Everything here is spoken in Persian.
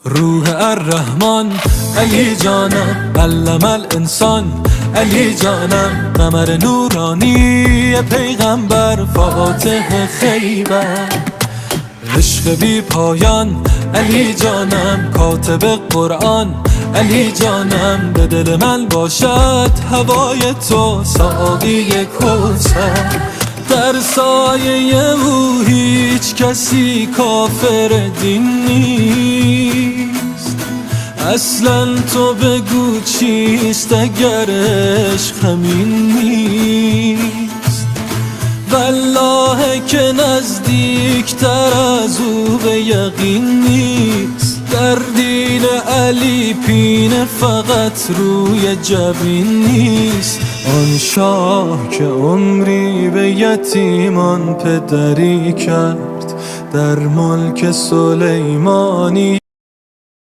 روح الرحمن علی جانم، علم الانسان علی جانم، قمر نورانی پیغمبر فاتح خیبر، عشق بی پایان علی جانم، کاتب قرآن علی جانم، به دل من باشد هوای تو ساقی کوثر، در سایه او هیچ کسی کافر دین نیست، اصلا تو بگو چیست اگر عشق همین نیست، والله که نزدیکتر از او به یقین نیست، در دین علی پینه فقط روی جبین نیست، آن شاه که عمری به یتیمان پدری کرد در ملک سلیمانی.